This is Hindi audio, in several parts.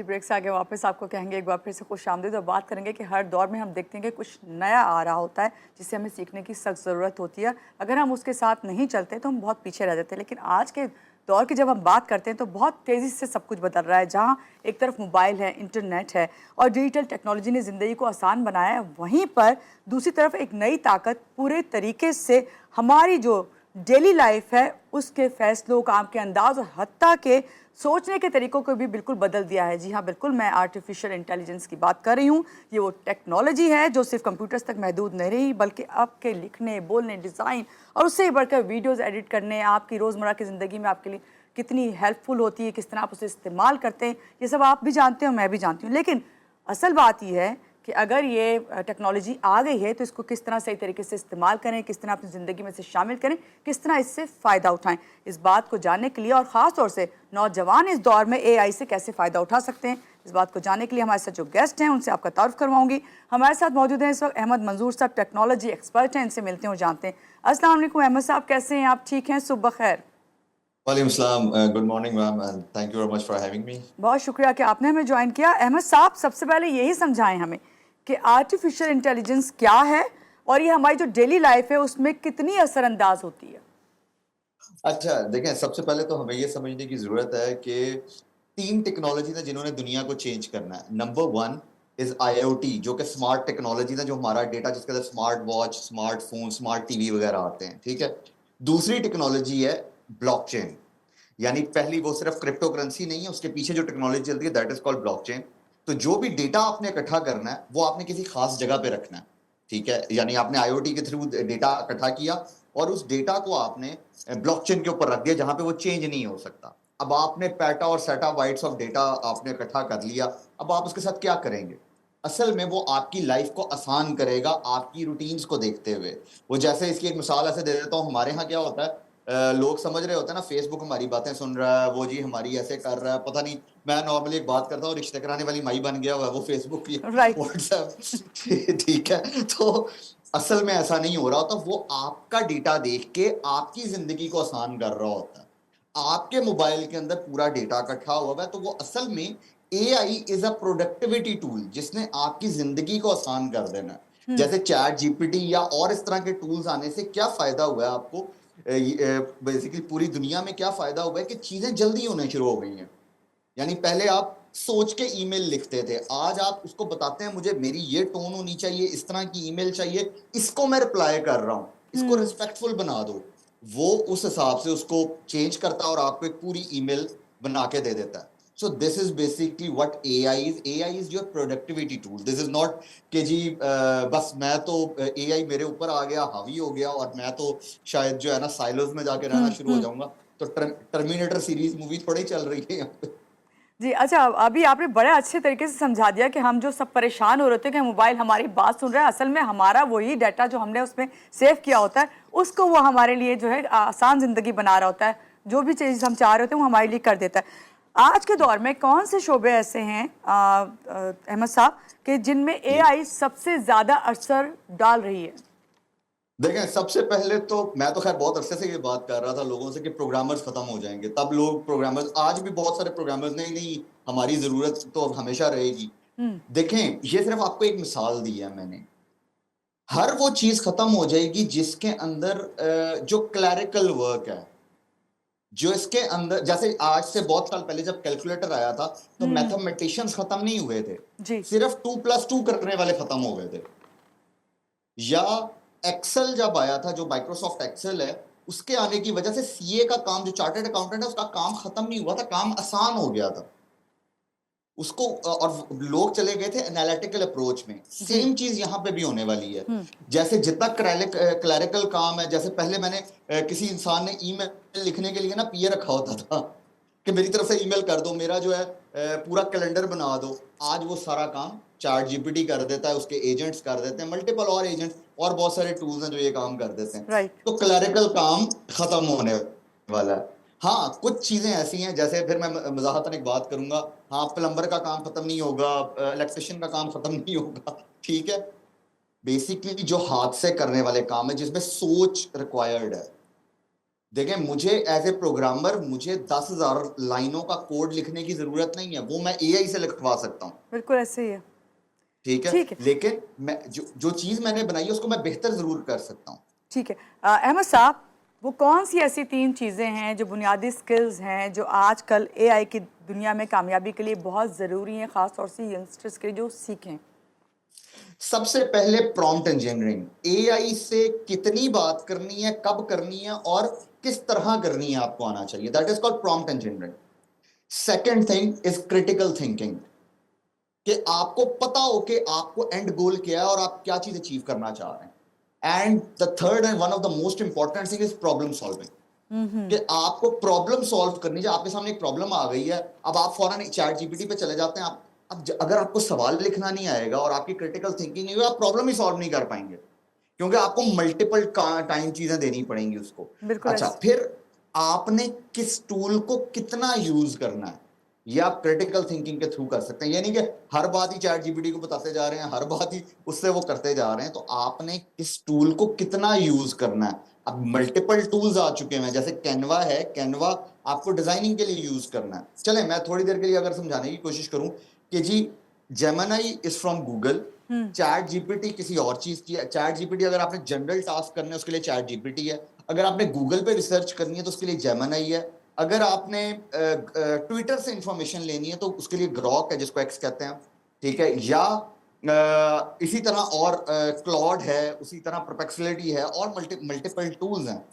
ब्रेक से आगे वापस आपको कहेंगे, एक बार फिर से खुशामदीद और बात करेंगे कि हर दौर में हम देखते हैं कि कुछ नया आ रहा होता है जिससे हमें सीखने की सख्त ज़रूरत होती है। अगर हम उसके साथ नहीं चलते तो हम बहुत पीछे रह जाते हैं। लेकिन आज के दौर की जब हम बात करते हैं तो बहुत तेज़ी से सब कुछ बदल रहा है। जहाँ एक तरफ मोबाइल है, इंटरनेट है और डिजिटल टेक्नोलॉजी ने ज़िंदगी को आसान बनाया है, वहीं पर दूसरी तरफ एक नई ताकत पूरे तरीके से हमारी जो डेली लाइफ है उसके फैसलों, काम के अंदाज और हत्ता के सोचने के तरीकों को भी बिल्कुल बदल दिया है। जी हाँ, बिल्कुल, मैं आर्टिफिशियल इंटेलिजेंस की बात कर रही हूँ। ये वो टेक्नोलॉजी है जो सिर्फ कंप्यूटर्स तक महदूद नहीं रही, बल्कि आपके लिखने, बोलने, डिज़ाइन और उससे ही बढ़कर वीडियोज़ एडिट करने, आपकी रोज़मर्रा की ज़िंदगी में आपके लिए कितनी हेल्पफुल होती है, किस तरह आप उसे इस्तेमाल करते हैं, ये सब आप भी जानते हो, मैं भी जानती हूँ। लेकिन असल बात यह है कि अगर ये टेक्नोलॉजी आ गई है तो इसको किस तरह सही तरीके से इस्तेमाल करें, किस तरह अपनी ज़िंदगी में इसे शामिल करें, किस तरह इससे फ़ायदा उठाएं। इस बात को जानने के लिए और ख़ास तौर से नौजवान इस दौर में एआई से कैसे फ़ायदा उठा सकते हैं, इस बात को जानने के लिए हमारे साथ जो गेस्ट हैं उनसे आपका तारुफ करवाऊंगी। हमारे साथ मौजूद हैं इस वक्त अहमद मंजूर साहब, टेक्नोलॉजी एक्सपर्ट हैं, इनसे मिलते हैं और जानते हैं। अस्सलाम वालेकुम अहमद साहब, कैसे हैं आप? ठीक हैं? सुबह खैर। वालेकुम सलाम, good morning ma'am and thank you very much for having me. बहुत शुक्रिया कि आपने हमें ज्वाइन किया। अहमद साहब, सबसे पहले यही समझाएं हमें कि आर्टिफिशियल इंटेलिजेंस क्या है और ये हमारी जो डेली लाइफ है उसमें कितनी असरअंदाज होती है। अच्छा देखें, सबसे पहले तो हमें ये समझने की जरूरत है कि तीन टेक्नोलॉजी है जिन्होंने दुनिया को चेंज करना है। नंबर वन इज IoT, जो कि स्मार्ट टेक्नोलॉजी है, जो हमारा डेटा जिसके अंदर smart watch, smartphone, smart TV वगैरह आते हैं। ठीक है। दूसरी टेक्नोलॉजी है ब्लॉकचेन, यानी पहली वो सिर्फ क्रिप्टो करेंसी नहीं है, उसके पीछे जो टेक्नोलॉजी चलती है दैट इज कॉल्ड ब्लॉकचेन। तो जो भी डेटा आपने इकट्ठा करना है वो आपने किसी खास जगह पे रखना है। ठीक है, यानी आपने IoT के थ्रू डेटा इकट्ठा किया और उस डेटा को आपने ब्लॉकचेन के ऊपर रख दिया जहां पे वो चेंज नहीं हो सकता। अब आपने पेटा और सेटा बाइट्स ऑफ डेटा आपने इकट्ठा कर लिया, अब आप उसके साथ क्या करेंगे? असल में वो आपकी लाइफ को आसान करेगा आपकी रूटीन्स को देखते हुए। वो जैसे, इसकी एक मिसाल ऐसे दे देता हूँ, हमारे यहाँ क्या होता है, लोग समझ रहे होते हैं ना, फेसबुक हमारी बातें सुन रहा है, वो जी हमारी ऐसे कर रहा है, पता नहीं। मैं नॉर्मली एक बात करता हूँ, रिश्ते कराने वाली माई बन गया हुआ है वो फेसबुक की, राइट। व्हाट्सएप। ठीक है, तो असल में ऐसा नहीं हो रहा होता। वो आपका डेटा देख के आपकी जिंदगी को आसान कर रहा होता है। आपके मोबाइल के अंदर पूरा डेटा इकट्ठा हुआ है, तो वो असल में AI is a productivity tool जिसने आपकी जिंदगी को आसान कर देना है। जैसे चैट GPT या और इस तरह के टूल्स आने से क्या फायदा हुआ है आपको? बेसिकली पूरी दुनिया में क्या फायदा हुआ है कि चीजें जल्दी होने शुरू हो गई हैं। यानी पहले आप सोच के ईमेल लिखते थे, आज आप उसको बताते हैं मुझे मेरी ये टोन होनी चाहिए, इस तरह की ईमेल चाहिए, इसको मैं रिप्लाई कर रहा हूं, इसको रिस्पेक्टफुल बना दो। वो उस हिसाब से उसको चेंज करता है और आपको एक पूरी ईमेल बना के दे देता है। So this is basically what AI is your productivity tool. This is not कि जी बस मैं तो AI मेरे ऊपर आ गया, हावी हो गया और मैं तो शायद जो है ना साइलोज में जाके रहना शुरू हो जाऊंगा। तो टर्मिनेटर सीरीज मूवी थोड़ी चल रही है यहाँ पे। जी, अच्छा, अभी आपने बड़े अच्छे तरीके से समझा दिया कि हम जो सब परेशान हो रहे थे कि मोबाइल हमारी बात सुन रहा है, असल में हमारा वही डाटा जो हमने उसमें सेव किया होता है उसको वो हमारे लिए जो है आसान ज़िंदगी बना रहा होता है। जो भी चीज़ हम चाह रहे होते हैं वो हमारे लिए कर देता है। आज के दौर में कौन से शोबे ऐसे हैं अहमद साहब कि जिनमें एआई सबसे ज़्यादा असर डाल रही है? देखें, सबसे पहले तो मैं तो खैर बहुत अरसे से ये बात कर रहा था लोगों से कि प्रोग्रामर्स खत्म हो जाएंगे, तब लोग प्रोग्रामर्स, आज भी बहुत सारे प्रोग्रामर्स, नहीं नहीं हमारी जरूरत तो अब हमेशा रहेगी। देखें, ये सिर्फ आपको एक मिसाल दी है मैंने। हर वो चीज खत्म हो जाएगी जिसके अंदर जो क्लैरिकल वर्क है, जो इसके अंदर, जैसे आज से बहुत साल पहले जब कैलकुलेटर आया था तो मैथमेटिशियंस खत्म नहीं हुए थे, जी। सिर्फ 2+2 करने वाले खत्म हो गए थे। या एक्सेल जब आया था, जो माइक्रोसॉफ्ट एक्सेल है, उसके आने की वजह से सीए का काम, जो चार्टर्ड अकाउंटेंट है, उसका काम खत्म नहीं हुआ था, काम आसान हो गया था उसको। और लोग चले गए थे एनालिटिकल अप्रोच में। सेम चीज यहां पे भी होने वाली है। जैसे जितना क्लैरिकल काम है, जैसे पहले मैंने किसी इंसान ने ईमेल लिखने के लिए ना पीए रखा होता था कि मेरी तरफ से ईमेल कर दो, मेरा जो है पूरा कैलेंडर बना दो। आज वो सारा काम चैट जीपीटी कर देता है, उसके एजेंट्स कर देते हैं, मल्टीपल और एजेंट्स और बहुत सारे टूल्स हैं जो ये काम कर देते हैं। राइट। तो क्लैरिकल काम खत्म होने वाला है। हाँ, कुछ चीजें ऐसी हैं, जैसे फिर मैं मजाहतन एक बात करूंगा, हाँ प्लम्बर का काम खत्म नहीं होगा, इलेक्ट्रिशियन का काम खत्म नहीं होगा, ठीक है। बेसिकली जो हाथ से करने वाले काम है जिसमें सोच रिक्वायर्ड है, देखें, मुझे एज ए प्रोग्रामर मुझे 10,000 लाइनों का कोड लिखने की जरूरत नहीं है, वो मैं एआई से लिखवा सकता हूँ। बिल्कुल ऐसे ही है। ठीक है, ठीक है। लेकिन मैं जो चीज मैंने बनाई है उसको मैं बेहतर जरूर कर सकता हूँ। ठीक है। अहमद साहब, वो कौन सी ऐसी 3 चीज़ें हैं जो बुनियादी स्किल्स हैं जो आजकल एआई की दुनिया में कामयाबी के लिए बहुत ज़रूरी हैं, ख़ास तौर से यंगस्टर्स के लिए जो सीखें? सबसे पहले प्रॉम्प्ट इंजीनियरिंग, एआई से कितनी बात करनी है, कब करनी है और किस तरह करनी है, आपको आना चाहिए। That is called prompt engineering. Second thing is critical thinking, कि आपको पता हो कि आपको एंड गोल क्या है और आप क्या चीज अचीव करना चाह रहे हैं। And the third and one of the most important thing is problem solving, कि आपको प्रॉब्लम सॉल्व करनी है। आपके सामने एक प्रॉब्लम आ गई है, अब आप फौरन चैट जीपीटी पे चले जाते हैं। आप अब अगर आपको सवाल लिखना नहीं आएगा और आपकी क्रिटिकल थिंकिंग नहीं होगी, आप प्रॉब्लम ही सॉल्व नहीं कर पाएंगे, क्योंकि आपको मल्टीपल टाइम चीजें देनी पड़ेंगी उसको। बिल्कुल अच्छा, ऐसे। फिर आपने किस टूल को कितना यूज करना है, ये आप क्रिटिकल थिंकिंग के थ्रू कर सकते हैं। यानी कि हर बात ही चैट जीपीटी को बताते जा रहे हैं, हर बात ही उससे वो करते जा रहे हैं, तो आपने किस टूल को कितना यूज करना है। अब मल्टीपल टूल्स आ चुके हैं, जैसे कैनवा है, कैनवा आपको डिजाइनिंग के लिए यूज करना है। चले मैं थोड़ी देर के लिए अगर समझाने की कोशिश करूं कि जी, Gemini is from Google, chat GPT किसी और चीज की है। चैट जीपीटी अगर आपने जनरल टास्क करने हैं उसके लिए चैट जीपीटी है, अगर आपने गूगल पे रिसर्च करनी है तो उसके लिए जेमिनी है, अगर आपने ट्विटर से इंफॉर्मेशन लेनी है तो उसके लिए ग्रॉक है, जिसको एक्स कहते हैं। ठीक है, या इसी तरह और क्लॉड है, उसी तरह परप्लेक्सिटी है, और मल्टीपल टूल्स हैं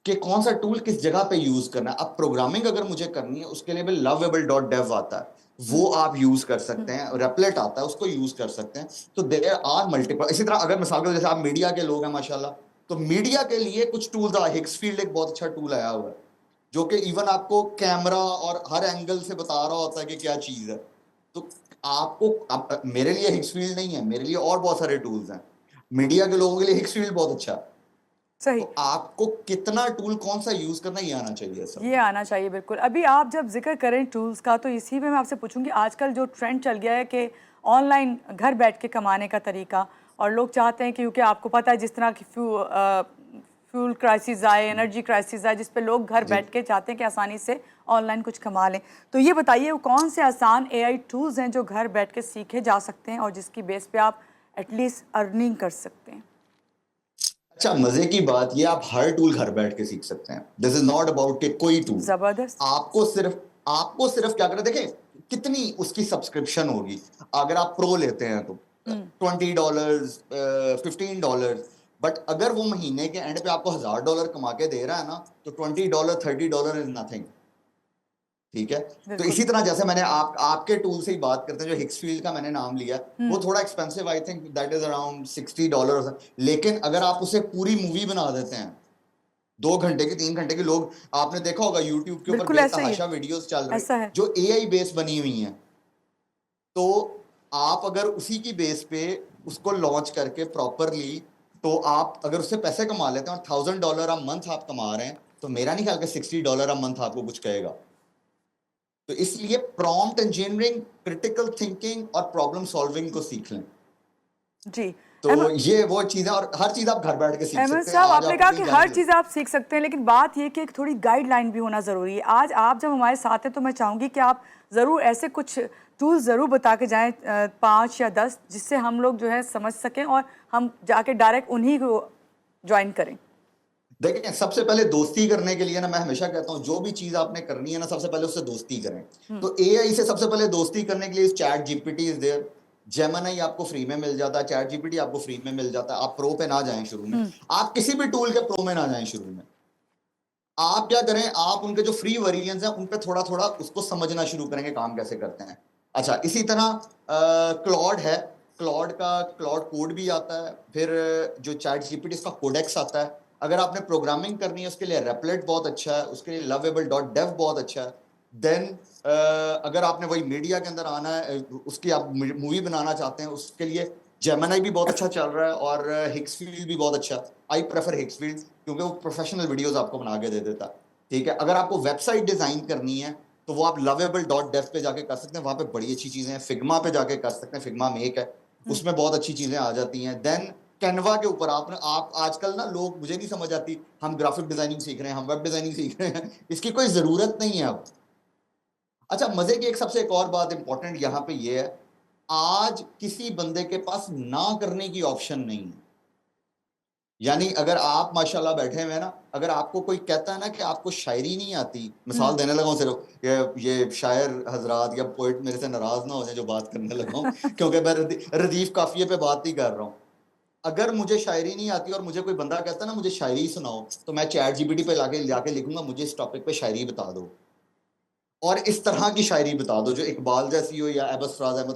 कि कौन सा टूल किस जगह पे यूज करना है। अब प्रोग्रामिंग अगर मुझे करनी है उसके लिए भी lovable.dev आता है, वो आप यूज कर सकते हैं। रेपलेट आता है, उसको यूज कर सकते हैं। तो देयर आर मल्टीपल। इसी तरह अगर मिसाल के जैसे आप मीडिया के लोग हैं माशाल्लाह, तो मीडिया के लिए कुछ टूल्स आ, हिक्सफील्ड एक बहुत अच्छा टूल आया हुआ है, जो कि इवन आपको कैमरा और हर एंगल से बता रहा होता है कि क्या चीज है। तो आपको मेरे लिए हिक्सफील्ड नहीं है, मेरे लिए और बहुत सारे टूल्स हैं। मीडिया के लोगों के लिए हिक्सफील्ड बहुत अच्छा है। सही। तो आपको कितना टूल कौन सा यूज करना, ये आना चाहिए सर। ये आना चाहिए बिल्कुल। अभी आप जब जिक्र करें टूल्स का, तो इसी में मैं आपसे पूछूंगी, आजकल जो ट्रेंड चल गया है कि ऑनलाइन घर बैठ के कमाने का तरीका, और लोग चाहते हैं कि क्योंकि आपको पता है जिस तरह की फ्यूल क्राइसिस आए, एनर्जी क्राइसिस आए, जिस पे लोग घर जी, बैठ के चाहते हैं कि आसानी से ऑनलाइन कुछ कमा लें। तो ये बताइए वो कौन से आसान एआई टूल्स हैं जो घर बैठ के सीखे जा सकते हैं और जिसकी बेस पे आप एटलीस्ट अर्निंग कर सकते हैं? अच्छा, मजे की बात ये, आप हर टूल घर बैठ के सीख सकते हैं। दिस इज नॉट अबाउट के कोई टूल। ज़बरदस्त। आपको सिर्फ क्या करना, देखें कितनी उसकी सब्सक्रिप्शन होगी। अगर आप प्रो लेते हैं तो $20, $15, बट अगर वो महीने के एंड पे आपको $1,000 कमा के दे रहा है ना, तो $20, $30 इज नथिंग। ठीक है, तो बिल्कुल। इसी तरह जैसे मैंने आपके टूल से ही बात करते हैं, जो हिक्सफील्ड का मैंने नाम लिया, वो थोड़ा expensive, I think that is around $60। लेकिन अगर आप उसे पूरी मूवी बना देते हैं, 2 घंटे की, 3 घंटे की, लोग आपने देखा होगा यूट्यूब के ऊपर बिल्कुल ऐसा ही है। बेतहाशा वीडियोस चल रही ऐसा है। जो एआई बेस बनी हुई हैं। तो आप अगर उसी की बेस पे उसको लॉन्च करके प्रॉपरली, तो आप अगर उससे पैसे कमा लेते हैं और $1,000 अ मंथ आप कमा रहे हैं, तो मेरा नहीं ख्याल कि $60 अ मंथ आपको कुछ कहेगा। तो इसलिए प्रॉम्प्ट इंजीनियरिंग, क्रिटिकल थिंकिंग और प्रॉब्लम सॉल्विंग को सीख लें। जी। तो ये वो चीजें, और हर चीज आप घर बैठ के सीख अहमद सकते हैं। साहब, आज आपने आपको कहा कहीं कि जाने हर की चीज़ आप सीख सकते हैं, लेकिन बात ये कि एक थोड़ी गाइडलाइन भी होना ज़रूरी है। आज आप जब हमारे साथ हैं तो मैं चाहूँगी कि आप ज़रूर ऐसे कुछ टूल्स ज़रूर बता के जाएँ, 5 या 10, जिससे हम लोग जो है समझ सकें और हम जाके डायरेक्ट उन्हीं को ज्वाइन करें। देखिए, सबसे पहले दोस्ती करने के लिए ना, मैं हमेशा कहता हूँ जो भी चीज आपने करनी है ना, सबसे पहले उससे दोस्ती करें। तो एआई से सबसे पहले दोस्ती करने के लिए ChatGPT is there, Gemini आपको फ्री में मिल जाता है, चैट जीपीटी आपको फ्री में मिल जाता है। आप प्रो पे ना जाएं शुरू में, आप किसी भी टूल के प्रो में ना जाएं शुरू में। आप क्या करें, आप उनके जो फ्री वेरिएंट्स हैं उन पे थोड़ा थोड़ा उसको समझना शुरू करेंगे, काम कैसे करते हैं। अच्छा, इसी तरह क्लॉड है, क्लॉड कोड भी आता है। फिर जो चैट जीपीटी, इसका कोडेक्स आता है। अगर आपने प्रोग्रामिंग करनी है उसके लिए रेपलेट बहुत अच्छा है, उसके लिए lovable.dev बहुत अच्छा है। देन अगर आपने वही मीडिया के अंदर आना है, उसकी आप मूवी बनाना चाहते हैं, उसके लिए जेमिनी भी बहुत अच्छा चल रहा है, और हिक्सफील्ड भी बहुत अच्छा। आई प्रेफर हिक्सफील्ड, क्योंकि वो प्रोफेशनल वीडियोस आपको बना के दे देता है। ठीक है, अगर आपको वेबसाइट डिजाइन करनी है तो वो आप lovable.dev पे जाके कर सकते हैं, वहां पे बड़ी अच्छी चीजें हैं। फिग्मा पे जाके कर सकते हैं, फिग्मा मेक है, उसमें बहुत अच्छी चीजें आ जाती हैं। देन कैनवा के ऊपर आप आजकल ना लोग, मुझे नहीं समझ आती, हम ग्राफिक डिजाइनिंग सीख रहे हैं, हम वेब डिजाइनिंग सीख रहे हैं, इसकी कोई जरूरत नहीं है अब। अच्छा, मजे की एक और बात इंपॉर्टेंट यहाँ पे ये है, आज किसी बंदे के पास ना करने की ऑप्शन नहीं है। यानी अगर आप माशाल्लाह बैठे हुए हैं ना, अगर आपको कोई कहता है ना कि आपको शायरी नहीं आती, मिसाल देने लगा हूं सिर्फ, ये शायर हजरात या पोइट मेरे से नाराज ना हो जाए जो बात करने लगा हूं क्योंकि मैं रदीफ काफिये पे बात नहीं कर रहा हूं। अगर मुझे शायरी नहीं आती और मुझे कोई बंदा कहता है ना मुझे शायरी सुनाओ, तो मैं चैट जीपीटी पे जाके लिखूंगा मुझे इस टॉपिक पे शायरी बता दो, और इस तरह की शायरी बता दो जो इकबाल जैसी हो या एबस फराज अहमद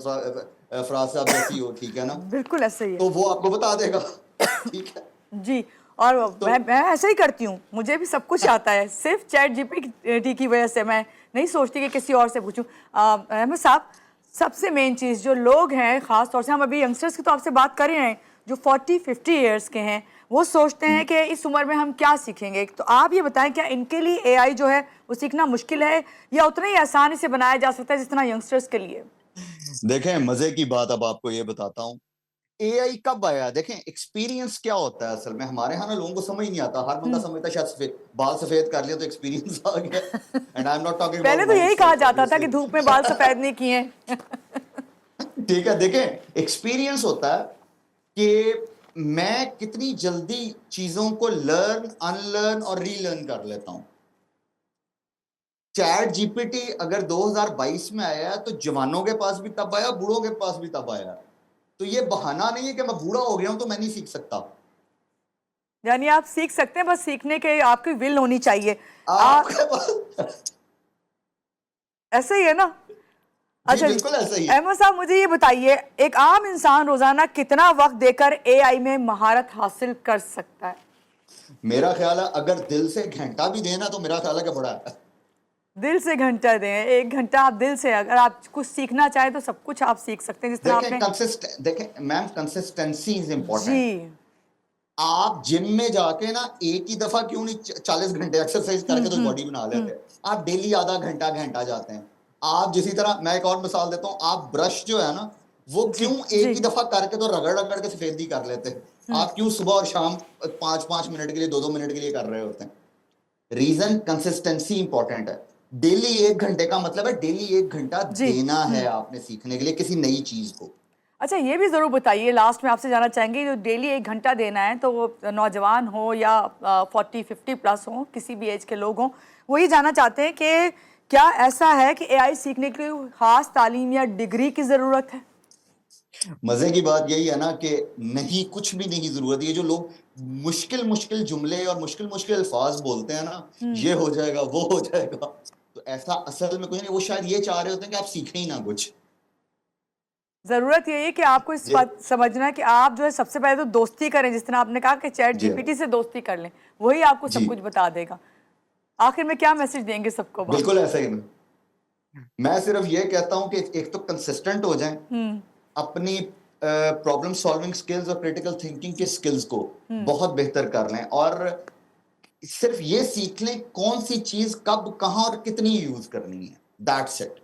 फराज साहब जैसी हो, ठीक है ना? बिल्कुल ऐसे ही है। तो वो आपको बता देगा। ठीक है जी। और तो मैं ऐसे ही करती हूँ, मुझे भी सब कुछ आता है, सिर्फ चैट जीपीटी की वजह से मैं नहीं सोचती कि किसी और से पूछूं। अहमद साहब, सबसे मेन चीज़ जो लोग हैं, ख़ास तौर से हम अभी यंगस्टर्स की तो आपसे बात कर ही रहे हैं, जो 40-50 ईयर्स के हैं, वो सोचते हैं कि इस उम्र में हम क्या सीखेंगे। तो आप ये बताएं, क्या इनके लिए एआई जो है वो सीखना मुश्किल है या उतना ही आसानी से बनाया जा सकता है जितना यंगस्टर्स के लिए? देखें, मजे की बात अब आपको ये बताता हूँ, एआई कब आया। देखें, एक्सपीरियंस क्या होता है असल में, हमारे यहाँ ना लोगों को समझ नहीं आता, हर बंदा समझता है शायद बाल सफेद कर लिया तो एक्सपीरियंस आ गया। And I am not talking पहले अबाउट तो माइंड यही कहा सेट जाता था कि ऑब्वियसली। धूप में बाल सफेद नहीं किए। ठीक है, देखें, एक्सपीरियंस होता है कि मैं कितनी जल्दी चीजों को लर्न, अनलर्न और रीलर्न कर लेता हूं। चैट जीपीटी अगर 2022 में आया है तो जवानों के पास भी तब आया, बूढ़ों के पास भी तब आया। तो ये बहाना नहीं है कि मैं बूढ़ा हो गया हूं तो मैं नहीं सीख सकता। यानी आप सीख सकते हैं, बस सीखने के आपकी विल होनी चाहिए। आपके पास ऐसा ही है ना? जी अच्छा जी, बिल्कुल ऐसा ही है। अहमद साहब मुझे ये बताइए, एक आम इंसान रोजाना कितना वक्त देकर एआई में महारत हासिल कर सकता है? मेरा ख्याल है अगर दिल से घंटा भी देना तो मेरा ख्याल है कि बड़ा है। दिल से घंटा दें, 1 घंटा आप दिल से, अगर आप कुछ सीखना चाहें तो सब कुछ आप सीख सकते हैं, जिस तरह आपने। देखें मैम, कंसिस्टेंसी इज जी। इंपॉर्टेंट। आप जिम में जाके ना एक ही दफा क्यों नहीं 40 घंटे एक्सरसाइज करके तो बॉडी बना लेते हैं। आप डेली आधा घंटा घंटा जाते हैं। आप जिसी तरह, मैं एक और मिसाल देता हूं, आप ब्रश जो है ना वो जी क्यों एक जी। ही दफा करके तो रगड़ रगड़ के सफेदी कर लेते हैं। आप क्यों सुबह और शाम 5-5 मिनट के लिए, 2-2 मिनट के लिए कर रहे होते हैं? रीजन कंसिस्टेंसी इंपॉर्टेंट है। डेली 1 घंटे का मतलब है डेली 1 घंटा जी। देना है आपने सीखने के लिए किसी नई चीज को। अच्छा, ये भी ज़रूर बताइए, लास्ट में आपसे जानना चाहेंगे, जो डेली 1 घंटा देना है, तो वो नौजवान हो या 40-50 प्लस हो, किसी भी एज के लोग हों, वो ये जानना चाहते हैं कि क्या ऐसा है कि एआई सीखने के लिए खास तालीम या डिग्री की ज़रूरत है? मजे की बात यही है ना कि नहीं, कुछ भी नहीं जरूरत। ये जो लोग मुश्किल मुश्किल जुमले और मुश्किल मुश्किल अल्फाज बोलते हैं ना, ये हो जाएगा वो हो जाएगा, तो ऐसा असल में कुछ नहीं। वो शायद ये चाह रहे होते हैं कि आप सीखें ही ना कुछ। ज़रूरत यही है कि आपको इस जी बात समझना है कि आप जो है सबसे पहले तो दोस्ती करें, जिस तरह आपने कहा कि चैट जी जीपीटी से दोस्ती कर लें, वही आपको सब जी कुछ बता देगा। आखिर में क्या मैसेज देंगे सबको आप? बिल्कुल ऐसा ही। मैं सिर्फ ये कहता हूं कि एक तो कंसिस्टेंट हो जाएं, अपनी प्रॉब्लम सॉल्विंग स्किल्स और क्रिटिकल थिंकिंग के स्किल्स को बहुत बेहतर कर लें, और सिर्फ ये सीख लें कौन सी चीज कब कहां और कितनी यूज करनी है। That's it.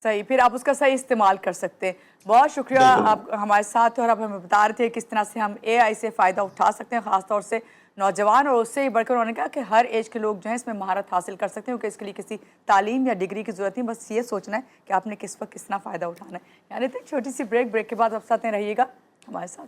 सही, फिर आप उसका सही इस्तेमाल कर सकते हैं। बहुत शुक्रिया, बिल्कुल। आप हमारे साथ थे और आप हमें बता रहे थे किस तरह से हम एआई से फ़ायदा उठा सकते हैं, ख़ासतौर से नौजवान, और उससे ही बढ़कर उन्होंने कहा कि हर एज के लोग जो हैं इसमें महारत हासिल कर सकते हैं, क्योंकि इसके लिए किसी तालीम या डिग्री की ज़रूरत नहीं, बस ये सोचना है कि आपने किस वक्त कितना फ़ायदा उठाना है। यानी तो छोटी सी ब्रेक के बाद आप साथ में रहिएगा हमारे साथ।